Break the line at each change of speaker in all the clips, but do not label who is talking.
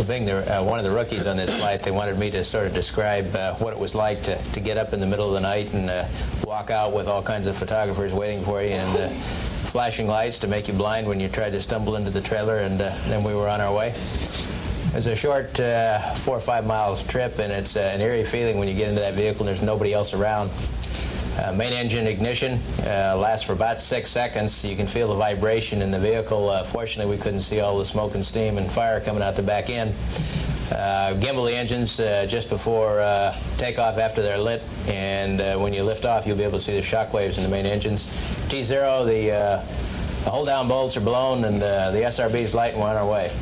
Being one of the rookies on this flight, they wanted me to sort of describe what it was like to get up in the middle of the night and walk out with all kinds of photographers waiting for you and flashing lights to make you blind when you tried to stumble into the trailer, and then we were on our way. It was a short 4 or 5 mile trip, and it's an eerie feeling when you get into that vehicle and there's nobody else around. Main engine ignition lasts for about 6 seconds. You can feel the vibration in the vehicle. Fortunately, we couldn't see all the smoke and steam and fire coming out the back end. Gimbal the engines just before takeoff after they're lit, and when you lift off, you'll be able to see the shock waves in the main engines. T0, the hold-down bolts are blown, and the SRB's light, and we're on our way.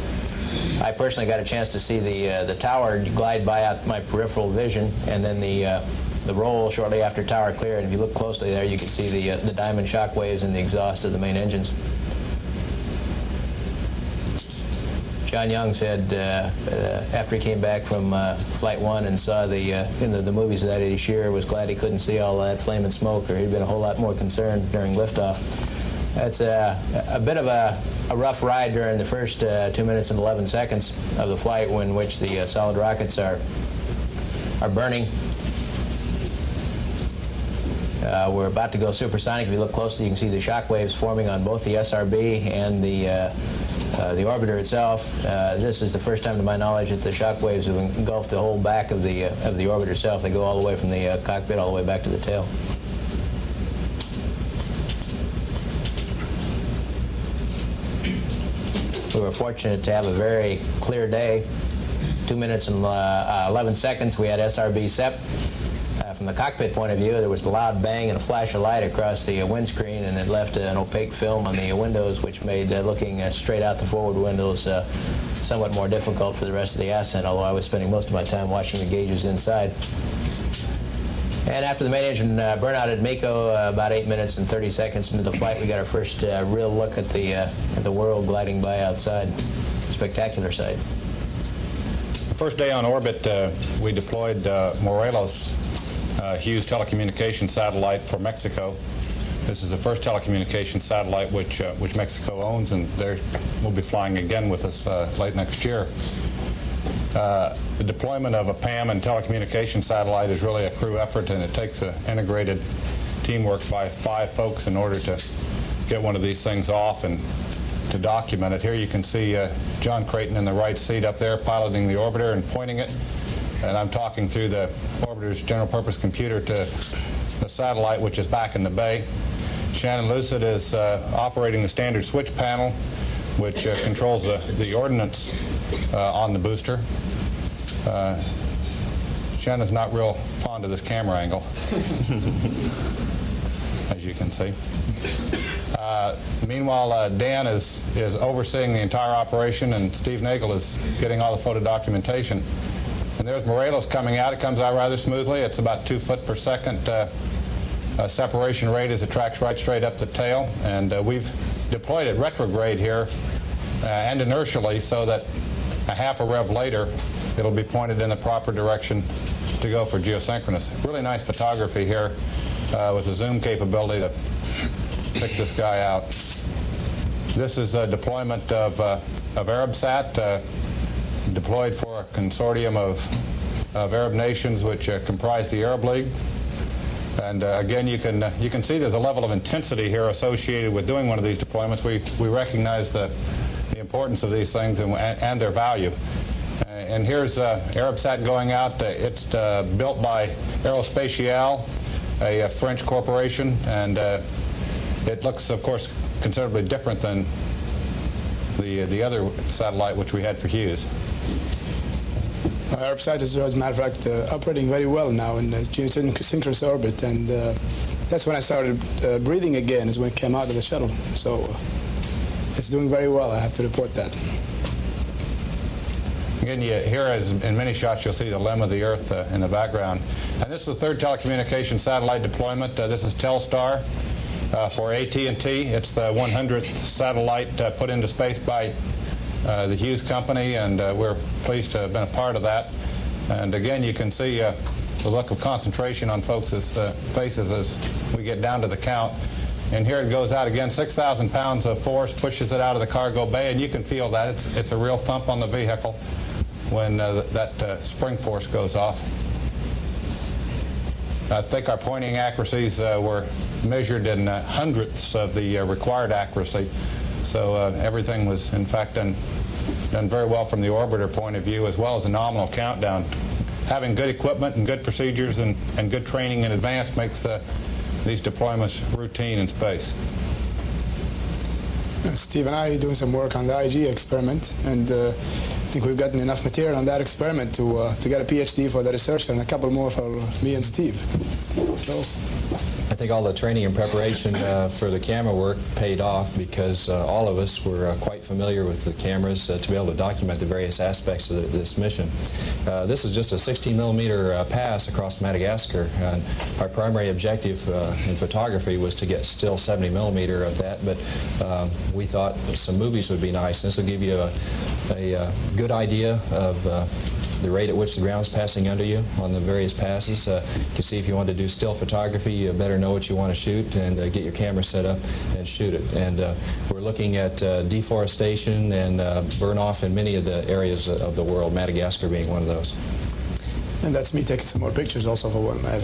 I personally got a chance to see the tower glide by out my peripheral vision, and then the roll shortly after tower clear, and if you look closely there, you can see the diamond shock waves in the exhaust of the main engines. John Young said after he came back from Flight 1 and saw in the movies that Eddie Shearer was glad he couldn't see all that flame and smoke, or he'd been a whole lot more concerned during liftoff. It's a bit of a rough ride during the first 2 minutes and 11 seconds of the flight, in which the solid rockets are burning. We're about to go supersonic. If you look closely, you can see the shock waves forming on both the SRB and the orbiter itself. This is the first time, to my knowledge, that the shock waves have engulfed the whole back of the orbiter itself. They go all the way from the cockpit all the way back to the tail. We were fortunate to have a very clear day. 2 minutes and 11 seconds, we had SRB SEP. From the cockpit point of view, there was a loud bang and a flash of light across the windscreen, and it left an opaque film on the windows, which made looking straight out the forward windows somewhat more difficult for the rest of the ascent, although I was spending most of my time watching the gauges inside. And after the main engine burnout at MECO, about 8 minutes and 30 seconds into the flight, we got our first real look at the world gliding by outside. Spectacular sight.
The first day on orbit, we deployed Morelos Hughes telecommunication satellite for Mexico. This is the first telecommunication satellite which Mexico owns, and we'll be flying again with us late next year. The deployment of a PAM and telecommunication satellite is really a crew effort, and it takes an integrated teamwork by 5 folks in order to get one of these things off and to document it. Here you can see John Creighton in the right seat up there piloting the orbiter and pointing it. And I'm talking through the orbiter's general purpose computer to the satellite, which is back in the bay. Shannon Lucid is operating the standard switch panel, which controls the ordnance on the booster. Shannon's not real fond of this camera angle, as you can see. Meanwhile, Dan is overseeing the entire operation, and Steve Nagel is getting all the photo documentation. And there's Morelos coming out. It comes out rather smoothly. It's about 2 foot per second separation rate as it tracks right straight up the tail. And we've deployed it retrograde here and inertially, so that a half a rev later it'll be pointed in the proper direction to go for geosynchronous. Really nice photography here with a zoom capability to pick this guy out. This is a deployment of ArabSat, deployed for a consortium of Arab nations which comprise the Arab League. And again, you can see there's a level of intensity here associated with doing one of these deployments. We recognize the importance of these things and their value. And here's ArabSat going out. It's built by Aerospatiale, a French corporation, and it looks, of course, considerably different than the other satellite which we had for Hughes.
ArabSat is, as a matter of fact, operating very well now in geosynchronous orbit, and that's when I started breathing again, is when it came out of the shuttle. So it's doing very well, I have to report that.
Again, here, as in many shots, you'll see the limb of the Earth in the background. And this is the third telecommunication satellite deployment. This is Telstar for AT&T. It's the 100th satellite put into space by the Hughes company, and we're pleased to have been a part of that. And again, you can see the look of concentration on folks' faces as we get down to the count. And here it goes out again. 6,000 pounds of force pushes it out of the cargo bay, and you can feel that. It's a real thump on the vehicle. when that spring force goes off. I think our pointing accuracies were measured in hundredths of the required accuracy, so everything was in fact done very well from the orbiter point of view, as well as a nominal countdown. Having good equipment and good procedures and good training in advance makes these deployments routine in space.
Steve and I are doing some work on the IG experiment, and I think we've gotten enough material on that experiment to get a PhD for the research and a couple more for me and Steve. So
I think all the training and preparation for the camera work paid off, because all of us were quite familiar with the cameras to be able to document the various aspects of this mission. This is just a 16mm pass across Madagascar. Our primary objective in photography was to get still 70mm of that, but we thought some movies would be nice. This will give you a good idea of the rate at which the ground's passing under you on the various passes. You can see if you want to do still photography, you better know what you want to shoot and get your camera set up and shoot it. And we're looking at deforestation and burn off in many of the areas of the world, Madagascar being one of those.
And that's me taking some more pictures also for one of my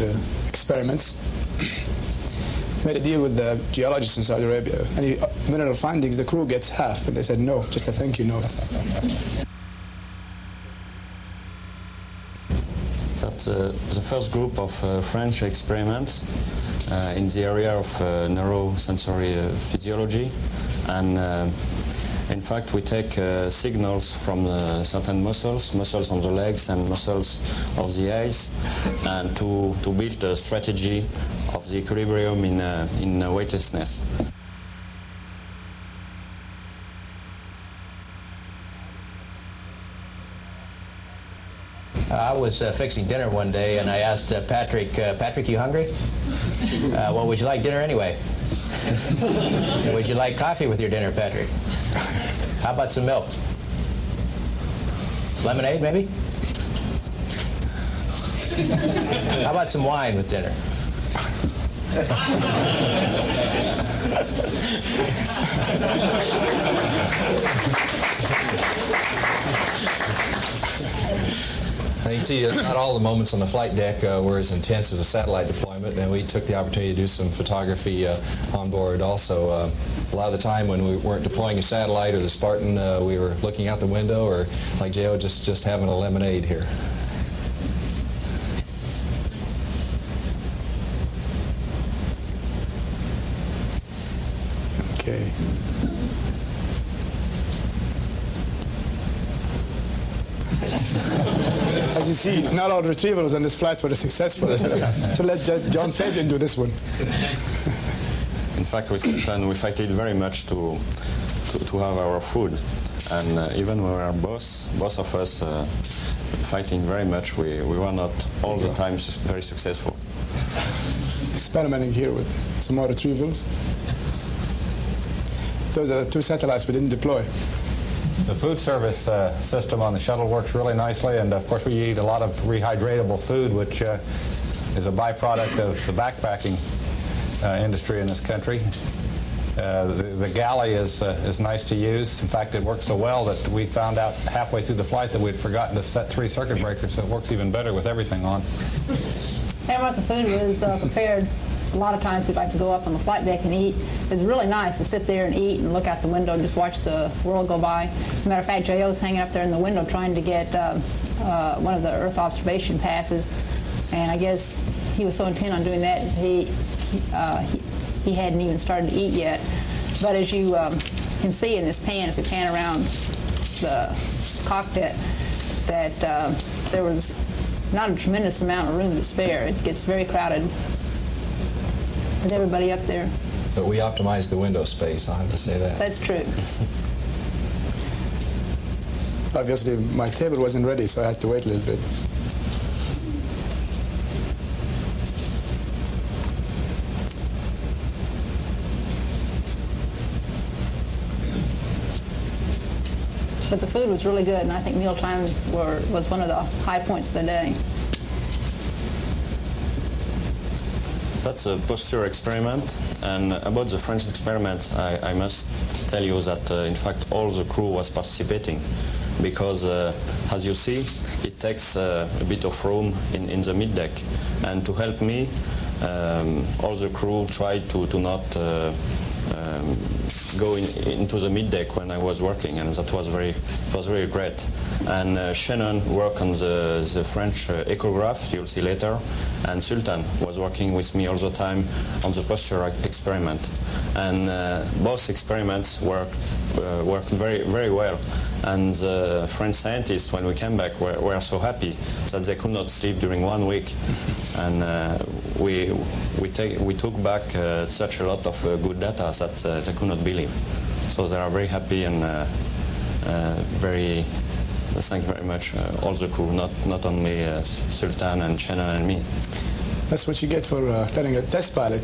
experiments. Made a deal with the geologists in Saudi Arabia. Any mineral findings, the crew gets half, and they said no, just a thank you note.
That's the first group of French experiments in the area of neurosensory physiology, and in fact we take signals from certain muscles on the legs and muscles of the eyes, and to build a strategy of the equilibrium in weightlessness.
I was fixing dinner one day, and I asked Patrick, Patrick, you hungry? Well, would you like dinner anyway? Would you like coffee with your dinner, Patrick? How about some milk? Lemonade, maybe? How about some wine with dinner?
You see, not all the moments on the flight deck were as intense as a satellite deployment, and we took the opportunity to do some photography on board also. A lot of the time when we weren't deploying a satellite or the Spartan, we were looking out the window, or like J.O., just having a lemonade here.
Okay. As you see, not all retrievals on this flight were successful. So let John Fabian do this one.
In fact, we fighted very much to have our food, and even when we were both of us fighting very much, we were not all the time very successful.
Experimenting here with some more retrievals. Those are the two satellites we didn't deploy.
The food service system on the shuttle works really nicely, and of course we eat a lot of rehydratable food, which is a byproduct of the backpacking industry in this country. The galley is nice to use. In fact, it works so well that we found out halfway through the flight that we'd forgotten to set 3 circuit breakers, so it works even better with everything on.
And once the food was prepared, a lot of times we'd like to go up on the flight deck and eat. It's really nice to sit there and eat and look out the window and just watch the world go by. As a matter of fact, J.O.'s hanging up there in the window trying to get one of the Earth observation passes, and I guess he was so intent on doing that he hadn't even started to eat yet. But as you can see in this pan, as we pan around the cockpit, that there was not a tremendous amount of room to spare. It gets very crowded with everybody up there.
But we optimized the window space, I'll have to say that.
That's true.
Obviously, my table wasn't ready, so I had to wait a little bit.
But the food was really good, and I think mealtime was one of the high points of the day.
That's a posture experiment, and about the French experiment, I must tell you that in fact all the crew was participating. because, as you see, it takes a bit of room in the middeck. And to help me, all the crew tried to not go into the middeck when I was working, and that was very great. And Shannon worked on the French echograph, you'll see later, and Sultan was working with me all the time on the posture experiment. And both experiments worked very well. And the French scientists, when we came back, were so happy that they could not sleep during 1 week. And we took back such a lot of good data that they could not believe. So they are very happy and thank very much all the crew, not only Sultan and Shannon and me.
That's what you get for letting a test pilot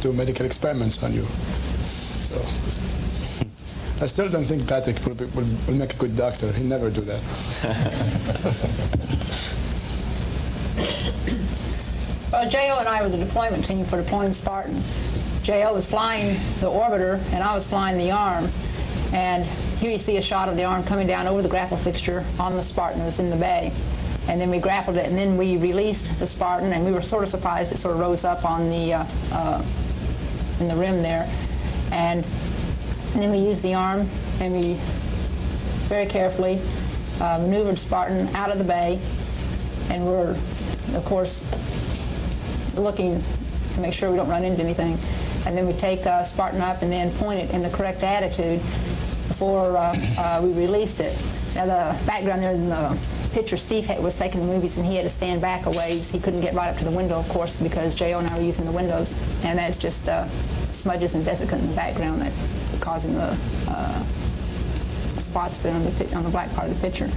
do medical experiments on you. So I still don't think Patrick will make a good doctor. He'll never do that.
Well, J.O. and I were the deployment team for deploying Spartan. J.O. was flying the orbiter, and I was flying the arm. And here you see a shot of the arm coming down over the grapple fixture on the Spartan that's in the bay. And then we grappled it, and then we released the Spartan, and we were sort of surprised it sort of rose up on the in the rim there. And then we used the arm, and we very carefully maneuvered Spartan out of the bay, and we're, of course, looking to make sure we don't run into anything. And then we take Spartan up and then point it in the correct attitude before we released it. Now the background there in the picture, Steve was taking the movies, and he had to stand back a ways. He couldn't get right up to the window, of course, because J.O. and I were using the windows, and that's just smudges and desiccant in the background that are causing the spots there on the black part of the picture.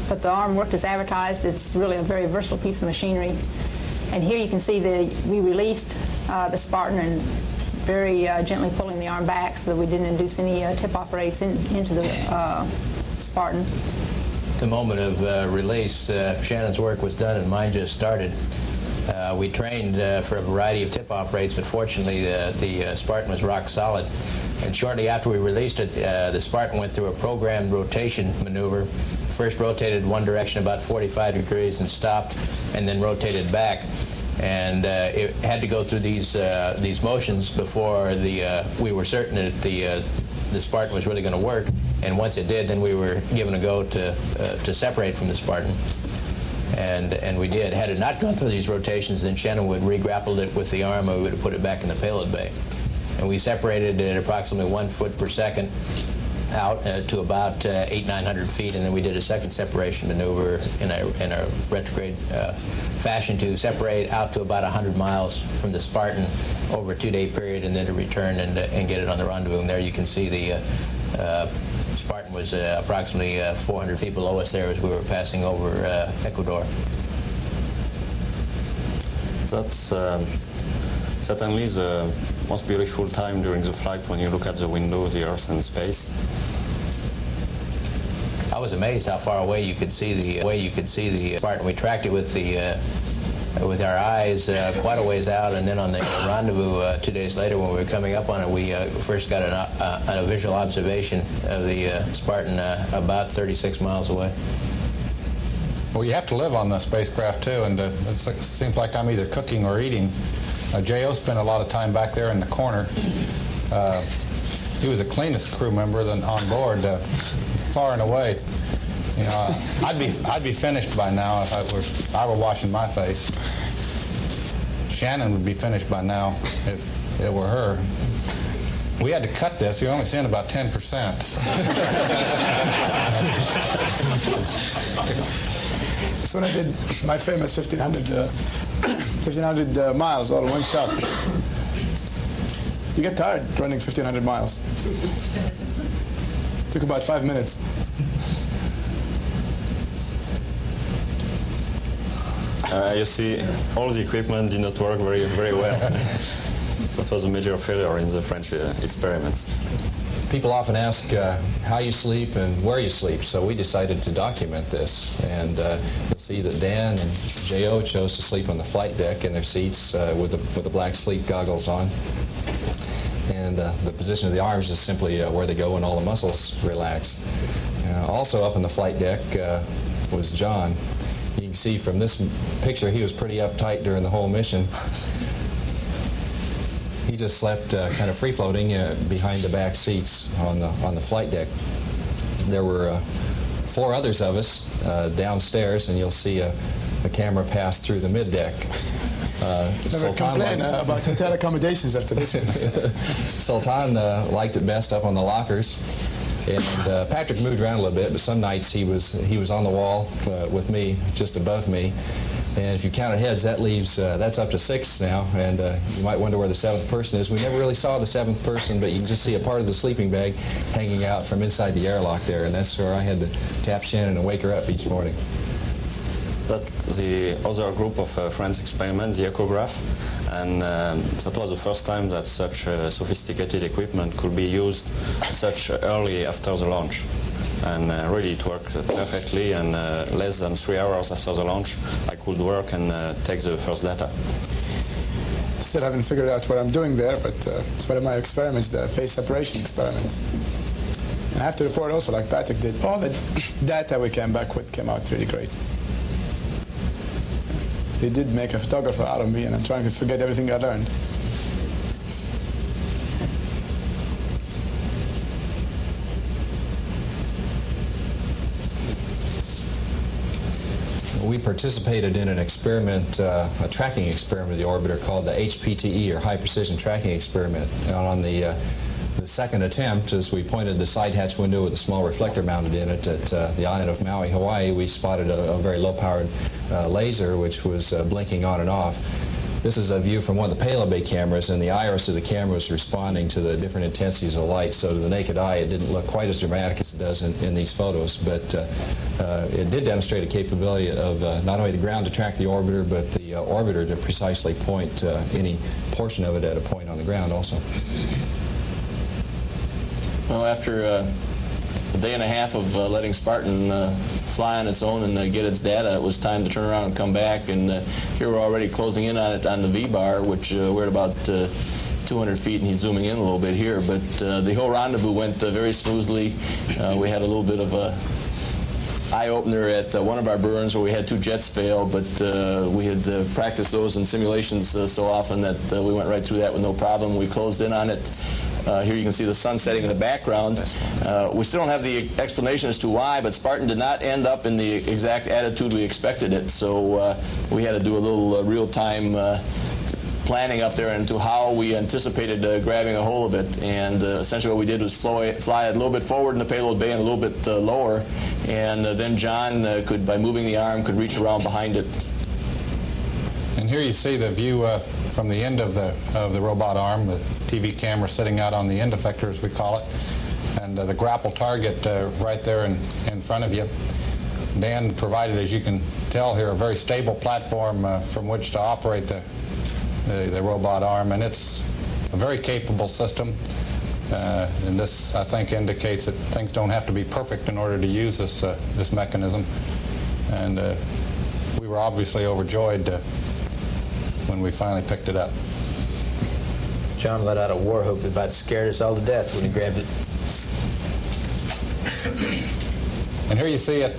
But the arm worked as advertised. It's really a very versatile piece of machinery. And here you can see we released the Spartan and very gently pulling the arm back so that we didn't induce any tip-off rates into the Spartan.
At the moment of release, Shannon's work was done and mine just started. We trained for a variety of tip-off rates, but fortunately the Spartan was rock solid. And shortly after we released it, the Spartan went through a programmed rotation maneuver. First rotated one direction about 45 degrees and stopped, and then rotated back. And it had to go through these motions before we were certain that the Spartan was really going to work. And once it did, then we were given a go to separate from the Spartan. And we did. Had it not gone through these rotations, then Shannon would re-grappled it with the arm, and we would have put it back in the payload bay. And we separated it at approximately 1 foot per second out to about 800-900 feet, and then we did a second separation maneuver in a retrograde fashion to separate out to about 100 miles from the Spartan over a 2-day period, and then to return and get it on the rendezvous. And there you can see the Spartan was approximately 400 feet below us there as we were passing over Ecuador.
That's certainly the most beautiful time during the flight when you look at the window, the Earth and space.
I was amazed how far away you could see the Spartan. We tracked it with our eyes quite a ways out, and then on the rendezvous 2 days later when we were coming up on it, we first got a visual observation of the Spartan about 36 miles away.
Well, you have to live on the spacecraft too, and it seems like I'm either cooking or eating. J.O. spent a lot of time back there in the corner. He was the cleanest crew member on board, far and away. You know, I'd be finished by now if I were washing my face. Shannon would be finished by now if it were her. We had to cut this. We only sent about 10%.
That's when I did my famous 1,500 miles all in one shot. You get tired running 1,500 miles. Took about 5 minutes.
You see, all the equipment did not work very well. That was a major failure in the French experiments.
People often ask how you sleep and where you sleep, so we decided to document this. And you'll see that Dan and J.O. chose to sleep on the flight deck in their seats with the black sleep goggles on. And and the position of the arms is simply where they go when all the muscles relax. Also up on the flight deck was John. You can see from this picture he was pretty uptight during the whole mission. He just slept kind of free-floating behind the back seats on the flight deck. There were 4 others of us downstairs, and you'll see a camera pass through the mid-deck.
Never complain about hotel accommodations after this one.
Sultan liked it best up on the lockers. And Patrick moved around a little bit, but some nights he was on the wall with me, just above me. And if you counted heads, that leaves that's up to 6 now. And you might wonder where the 7th person is. We never really saw the 7th person, but you can just see a part of the sleeping bag hanging out from inside the airlock there. And that's where I had to tap Shannon and wake her up each morning.
That the other group of friends experiment, the echograph, and that was the first time that such sophisticated equipment could be used such early after the launch. And really it worked perfectly, and less than 3 hours after the launch I could work and take the first data.
Still haven't figured out what I'm doing there, but it's one of my experiments, the phase separation experiment. And I have to report also, like Patrick did, all the data we came back with came out really great. They did make a photographer out of me, and I'm trying to forget everything I learned.
We participated in an experiment, a tracking experiment of the orbiter called the HPTE, or High Precision Tracking Experiment. And on the second attempt, as we pointed the side hatch window with a small reflector mounted in it at the island of Maui, Hawaii, we spotted a very low-powered laser which was blinking on and off. This is a view from one of the payload bay cameras, and the iris of the camera was responding to the different intensities of light. So to the naked eye, it didn't look quite as dramatic as it does in these photos, but it did demonstrate a capability of not only the ground to track the orbiter, but the orbiter to precisely point any portion of it at a point on the ground also.
Well, after a day and a half of letting Spartan fly on its own and get its data, it was time to turn around and come back. And here we're already closing in on it on the V-bar, which we're at about 200 feet, and he's zooming in a little bit here. But the whole rendezvous went very smoothly. We had a little bit of a eye-opener at one of our burns where we had 2 jets fail, but we had practiced those in simulations so often that we went right through that with no problem. We closed in on it. Here you can see the sun setting in the background. We still don't have the explanation as to why, but Spartan did not end up in the exact attitude we expected it, so we had to do a little real-time planning up there into how we anticipated grabbing a hold of it. And essentially what we did was fly it a little bit forward in the payload bay and a little bit lower, and then John could, by moving the arm, could reach around behind it.
And here you see the view from the end of the robot arm, the TV camera sitting out on the end effector, as we call it, and the grapple target right there in front of you. Dan provided, as you can tell here, a very stable platform from which to operate the robot arm, and it's a very capable system. And this, I think, indicates that things don't have to be perfect in order to use this mechanism. And we were obviously overjoyed when we finally picked it up.
John let out a war whoop that about scared us all to death when he grabbed it.
And here you see it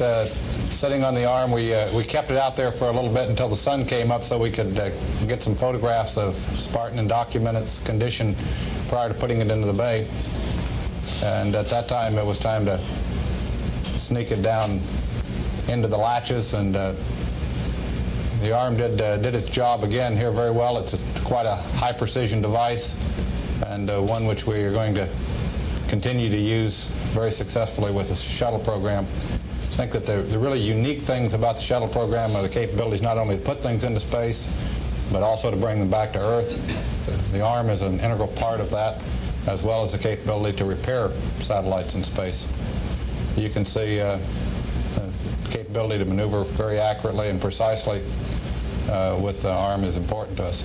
sitting on the arm. We kept it out there for a little bit until the sun came up so we could get some photographs of Spartan and document its condition prior to putting it into the bay. And at that time, it was time to sneak it down into the latches, and the arm did its job again here very well. It's quite a high-precision device, and one which we are going to continue to use very successfully with the shuttle program. I think that the really unique things about the shuttle program are the capabilities not only to put things into space, but also to bring them back to Earth. The arm is an integral part of that, as well as the capability to repair satellites in space. You can see the capability to maneuver very accurately and precisely with the arm is important to us.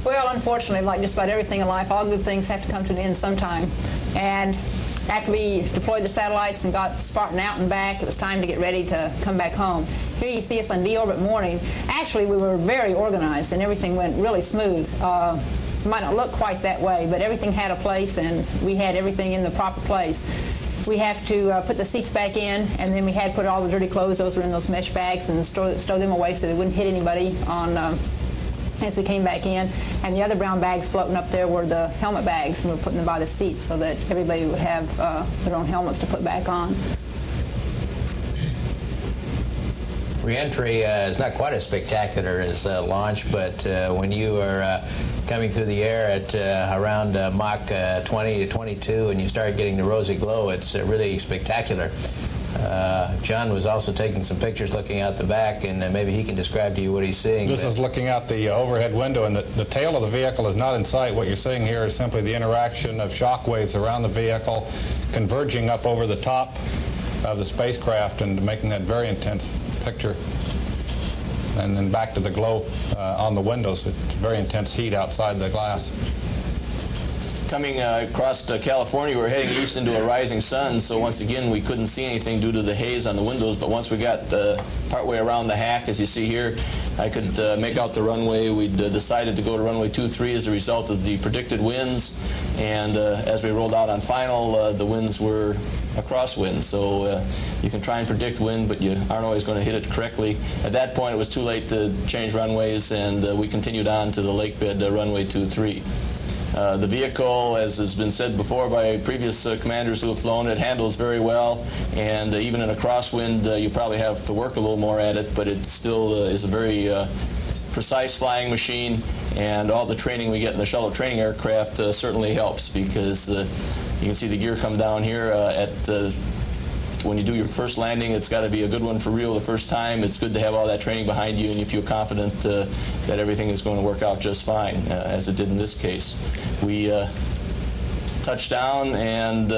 Well, unfortunately, like just about everything in life, all good things have to come to an end sometime. And after we deployed the satellites and got Spartan out and back, it was time to get ready to come back home. Here you see us on deorbit morning. Actually, we were very organized and everything went really smooth. It might not look quite that way, but everything had a place, and we had everything in the proper place. We have to put the seats back in, and then we had to put all the dirty clothes. Those were in those mesh bags, and stow them away so they wouldn't hit anybody as we came back in. And the other brown bags floating up there were the helmet bags, and we're putting them by the seats so that everybody would have their own helmets to put back on.
Re-entry is not quite as spectacular as launch, but when you are coming through the air at around Mach 20 to 22 and you start getting the rosy glow, it's really spectacular. John was also taking some pictures looking out the back, and maybe he can describe to you what he's seeing.
This is looking out the overhead window, and the tail of the vehicle is not in sight. What you're seeing here is simply the interaction of shock waves around the vehicle converging up over the top of the spacecraft and making that very intense picture. And then back to the glow on the windows. It's very intense heat outside the glass.
Coming across California, we're heading east into a rising sun, so once again we couldn't see anything due to the haze on the windows, but once we got partway around the hack, as you see here, I could make out the runway. We'd decided to go to runway 23 as a result of the predicted winds, and as we rolled out on final, the winds were a crosswind, so you can try and predict wind, but you aren't always going to hit it correctly. At that point, it was too late to change runways, and we continued on to the lake bed runway 23. The vehicle, as has been said before by previous commanders who have flown it, handles very well, and even in a crosswind, you probably have to work a little more at it, but it still is a very precise flying machine, and all the training we get in the shuttle training aircraft certainly helps, because you can see the gear come down here when you do your first landing. It's got to be a good one for real the first time. It's good to have all that training behind you, and you feel confident that everything is going to work out just fine, as it did in this case. We touched down and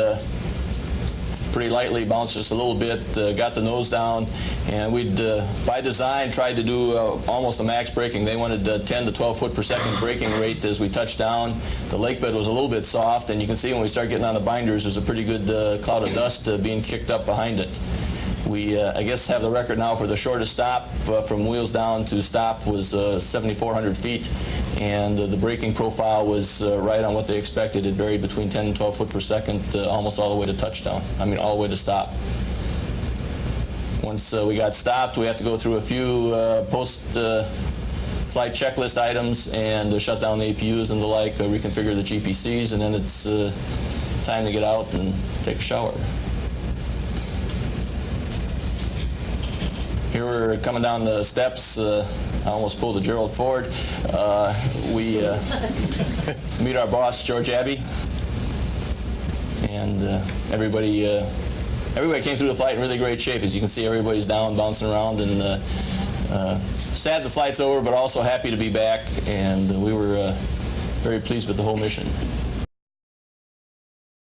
pretty lightly bounced just a little bit, got the nose down, and we'd, by design, tried to do almost a max braking. They wanted 10 to 12 foot per second braking rate as we touched down. The lake bed was a little bit soft, and you can see when we start getting on the binders, there's a pretty good cloud of dust being kicked up behind it. We, I guess, have the record now for the shortest stop from wheels down to stop was 7,400 feet, and the braking profile was right on what they expected. It varied between 10 and 12 foot per second almost all the way to touchdown. I mean, all the way to stop. Once we got stopped, we have to go through a few post-flight checklist items and shut down the APUs and the like, reconfigure the GPCs, and then it's time to get out and take a shower. Here we're coming down the steps. I almost pulled a Gerald Ford. We meet our boss, George Abbey, and everybody came through the flight in really great shape. As you can see, everybody's down, bouncing around, and sad the flight's over, but also happy to be back, and we were very pleased with the whole mission.